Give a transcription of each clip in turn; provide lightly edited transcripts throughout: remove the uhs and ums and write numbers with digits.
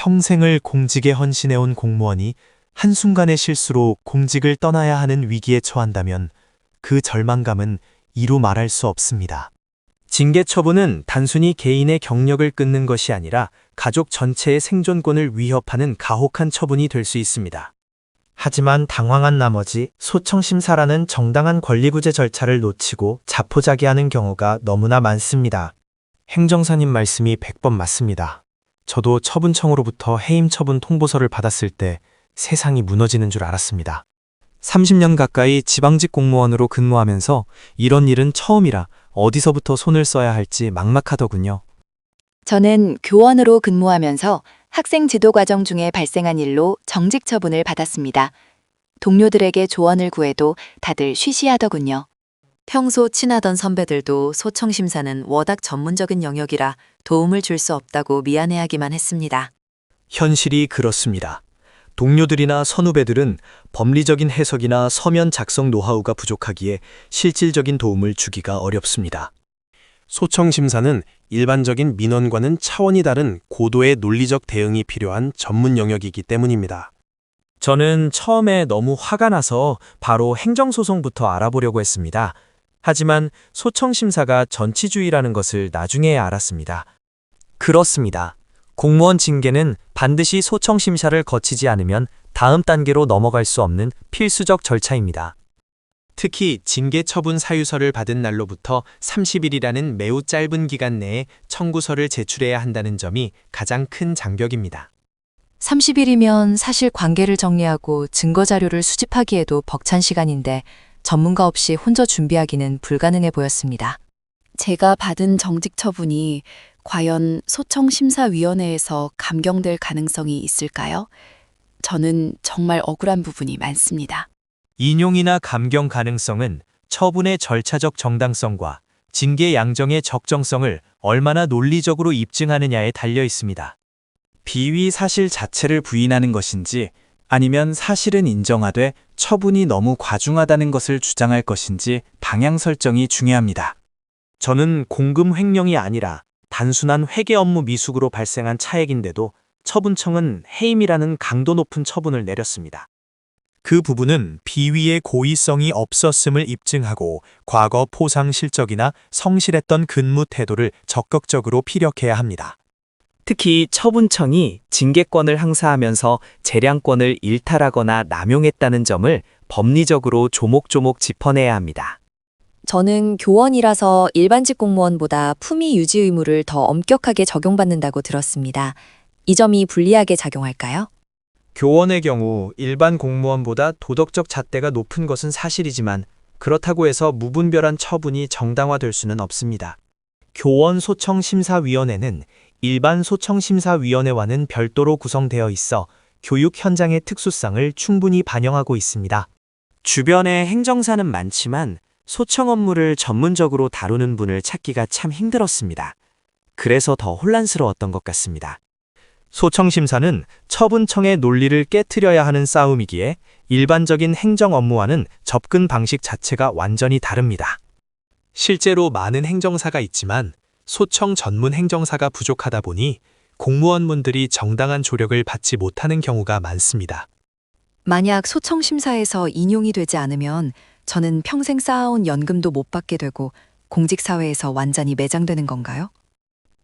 평생을 공직에 헌신해온 공무원이 한순간의 실수로 공직을 떠나야 하는 위기에 처한다면 그 절망감은 이루 말할 수 없습니다. 징계 처분은 단순히 개인의 경력을 끊는 것이 아니라 가족 전체의 생존권을 위협하는 가혹한 처분이 될 수 있습니다. 하지만 당황한 나머지 소청심사라는 정당한 권리구제 절차를 놓치고 자포자기하는 경우가 너무나 많습니다. 행정사님 말씀이 100번 맞습니다. 저도 처분청으로부터 해임 처분 통보서를 받았을 때 세상이 무너지는 줄 알았습니다. 30년 가까이 지방직 공무원으로 근무하면서 이런 일은 처음이라 어디서부터 손을 써야 할지 막막하더군요. 저는 교원으로 근무하면서 학생 지도 과정 중에 발생한 일로 정직 처분을 받았습니다. 동료들에게 조언을 구해도 다들 쉬쉬하더군요. 평소 친하던 선배들도 소청심사는 워낙 전문적인 영역이라 도움을 줄 수 없다고 미안해하기만 했습니다. 현실이 그렇습니다. 동료들이나 선후배들은 법리적인 해석이나 서면 작성 노하우가 부족하기에 실질적인 도움을 주기가 어렵습니다. 소청심사는 일반적인 민원과는 차원이 다른 고도의 논리적 대응이 필요한 전문 영역이기 때문입니다. 저는 처음에 너무 화가 나서 바로 행정소송부터 알아보려고 했습니다. 하지만 소청심사가 전치주의라는 것을 나중에야 알았습니다. 그렇습니다. 공무원 징계는 반드시 소청심사를 거치지 않으면 다음 단계로 넘어갈 수 없는 필수적 절차입니다. 특히 징계 처분 사유서를 받은 날로부터 30일이라는 매우 짧은 기간 내에 청구서를 제출해야 한다는 점이 가장 큰 장벽입니다. 30일이면 사실 관계를 정리하고 증거 자료를 수집하기에도 벅찬 시간인데 전문가 없이 혼자 준비하기는 불가능해 보였습니다. 제가 받은 정직 처분이 과연 소청심사위원회에서 감경될 가능성이 있을까요? 저는 정말 억울한 부분이 많습니다. 인용이나 감경 가능성은 처분의 절차적 정당성과 징계 양정의 적정성을 얼마나 논리적으로 입증하느냐에 달려 있습니다. 비위 사실 자체를 부인하는 것인지 아니면 사실은 인정하되 처분이 너무 과중하다는 것을 주장할 것인지 방향 설정이 중요합니다. 저는 공금 횡령이 아니라 단순한 회계 업무 미숙으로 발생한 차액인데도 처분청은 해임이라는 강도 높은 처분을 내렸습니다. 그 부분은 비위의 고의성이 없었음을 입증하고 과거 포상 실적이나 성실했던 근무 태도를 적극적으로 피력해야 합니다. 특히 처분청이 징계권을 행사하면서 재량권을 일탈하거나 남용했다는 점을 법리적으로 조목조목 짚어내야 합니다. 저는 교원이라서 일반직 공무원보다 품위 유지 의무를 더 엄격하게 적용받는다고 들었습니다. 이 점이 불리하게 작용할까요? 교원의 경우 일반 공무원보다 도덕적 잣대가 높은 것은 사실이지만 그렇다고 해서 무분별한 처분이 정당화될 수는 없습니다. 교원 소청심사위원회는 일반 소청심사위원회와는 별도로 구성되어 있어 교육 현장의 특수성을 충분히 반영하고 있습니다. 주변에 행정사는 많지만 소청 업무를 전문적으로 다루는 분을 찾기가 참 힘들었습니다. 그래서 더 혼란스러웠던 것 같습니다. 소청심사는 처분청의 논리를 깨트려야 하는 싸움이기에 일반적인 행정 업무와는 접근 방식 자체가 완전히 다릅니다. 실제로 많은 행정사가 있지만 소청 전문 행정사가 부족하다 보니 공무원분들이 정당한 조력을 받지 못하는 경우가 많습니다. 만약 소청심사에서 인용이 되지 않으면 저는 평생 쌓아온 연금도 못 받게 되고 공직사회에서 완전히 매장되는 건가요?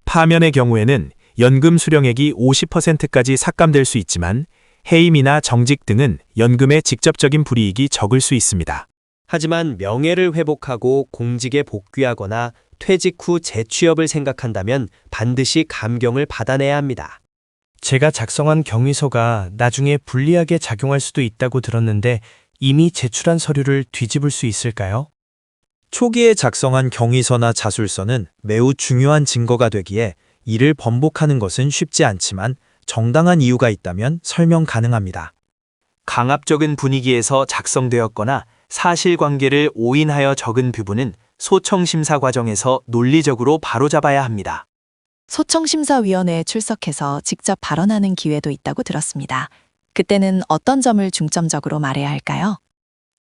파면의 경우에는 연금 수령액이 50%까지 삭감될 수 있지만 해임이나 정직 등은 연금의 직접적인 불이익이 적을 수 있습니다. 하지만 명예를 회복하고 공직에 복귀하거나 퇴직 후 재취업을 생각한다면 반드시 감경을 받아내야 합니다. 제가 작성한 경위서가 나중에 불리하게 작용할 수도 있다고 들었는데 이미 제출한 서류를 뒤집을 수 있을까요? 초기에 작성한 경위서나 자술서는 매우 중요한 증거가 되기에 이를 번복하는 것은 쉽지 않지만 정당한 이유가 있다면 설명 가능합니다. 강압적인 분위기에서 작성되었거나 사실관계를 오인하여 적은 부분은 소청심사 과정에서 논리적으로 바로잡아야 합니다. 소청심사위원회에 출석해서 직접 발언하는 기회도 있다고 들었습니다. 그때는 어떤 점을 중점적으로 말해야 할까요?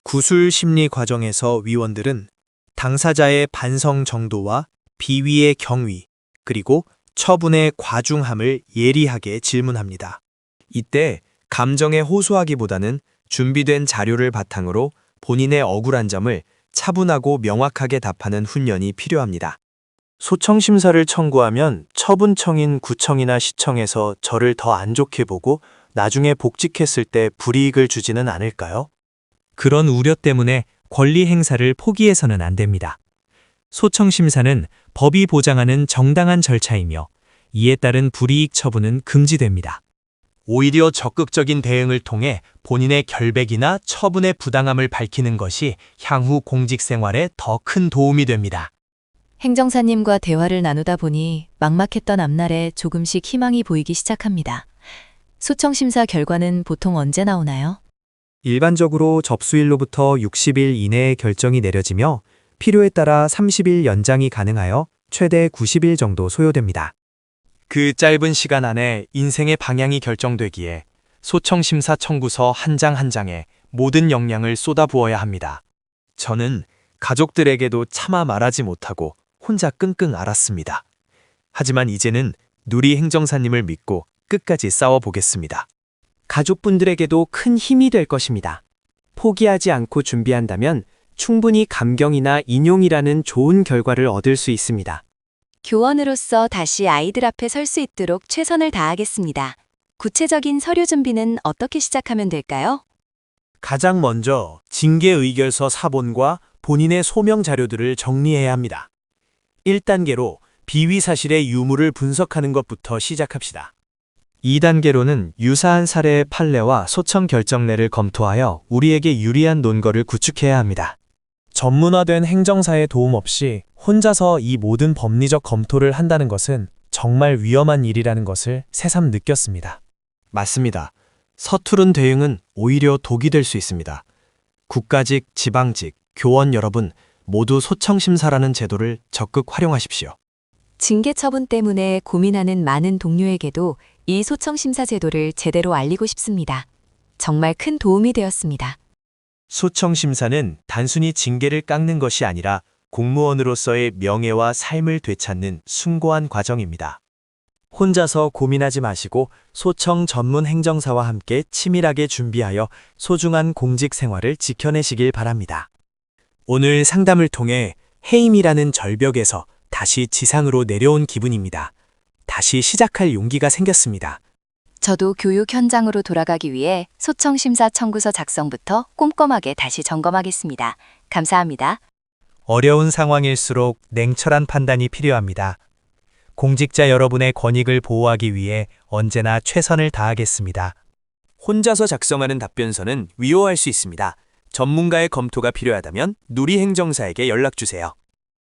구술 심리 과정에서 위원들은 당사자의 반성 정도와 비위의 경위, 그리고 처분의 과중함을 예리하게 질문합니다. 이때 감정에 호소하기보다는 준비된 자료를 바탕으로 본인의 억울한 점을 차분하고 명확하게 답하는 훈련이 필요합니다. 소청심사를 청구하면 처분청인 구청이나 시청에서 저를 더 안 좋게 보고 나중에 복직했을 때 불이익을 주지는 않을까요? 그런 우려 때문에 권리 행사를 포기해서는 안 됩니다. 소청심사는 법이 보장하는 정당한 절차이며 이에 따른 불이익 처분은 금지됩니다. 오히려 적극적인 대응을 통해 본인의 결백이나 처분의 부당함을 밝히는 것이 향후 공직 생활에 더 큰 도움이 됩니다. 행정사님과 대화를 나누다 보니 막막했던 앞날에 조금씩 희망이 보이기 시작합니다. 소청심사 결과는 보통 언제 나오나요? 일반적으로 접수일로부터 60일 이내에 결정이 내려지며 필요에 따라 30일 연장이 가능하여 최대 90일 정도 소요됩니다. 그 짧은 시간 안에 인생의 방향이 결정되기에 소청심사 청구서 한 장 한 장에 모든 역량을 쏟아부어야 합니다. 저는 가족들에게도 차마 말하지 못하고 혼자 끙끙 앓았습니다. 하지만 이제는 누리 행정사님을 믿고 끝까지 싸워보겠습니다. 가족분들에게도 큰 힘이 될 것입니다. 포기하지 않고 준비한다면 충분히 감경이나 인용이라는 좋은 결과를 얻을 수 있습니다. 교원으로서 다시 아이들 앞에 설 수 있도록 최선을 다하겠습니다. 구체적인 서류 준비는 어떻게 시작하면 될까요? 가장 먼저 징계 의결서 사본과 본인의 소명 자료들을 정리해야 합니다. 1단계로 비위 사실의 유무를 분석하는 것부터 시작합시다. 2단계로는 유사한 사례의 판례와 소청 결정례를 검토하여 우리에게 유리한 논거를 구축해야 합니다. 전문화된 행정사의 도움 없이 혼자서 이 모든 법리적 검토를 한다는 것은 정말 위험한 일이라는 것을 새삼 느꼈습니다. 맞습니다. 서투른 대응은 오히려 독이 될 수 있습니다. 국가직, 지방직, 교원 여러분 모두 소청심사라는 제도를 적극 활용하십시오. 징계 처분 때문에 고민하는 많은 동료에게도 이 소청심사 제도를 제대로 알리고 싶습니다. 정말 큰 도움이 되었습니다. 소청심사는 단순히 징계를 깎는 것이 아니라 공무원으로서의 명예와 삶을 되찾는 숭고한 과정입니다. 혼자서 고민하지 마시고 소청 전문 행정사와 함께 치밀하게 준비하여 소중한 공직 생활을 지켜내시길 바랍니다. 오늘 상담을 통해 해임이라는 절벽에서 다시 지상으로 내려온 기분입니다. 다시 시작할 용기가 생겼습니다. 저도 교육 현장으로 돌아가기 위해 소청심사 청구서 작성부터 꼼꼼하게 다시 점검하겠습니다. 감사합니다. 어려운 상황일수록 냉철한 판단이 필요합니다. 공직자 여러분의 권익을 보호하기 위해 언제나 최선을 다하겠습니다. 혼자서 작성하는 답변서는 위호할 수 있습니다. 전문가의 검토가 필요하다면 누리행정사에게 연락주세요.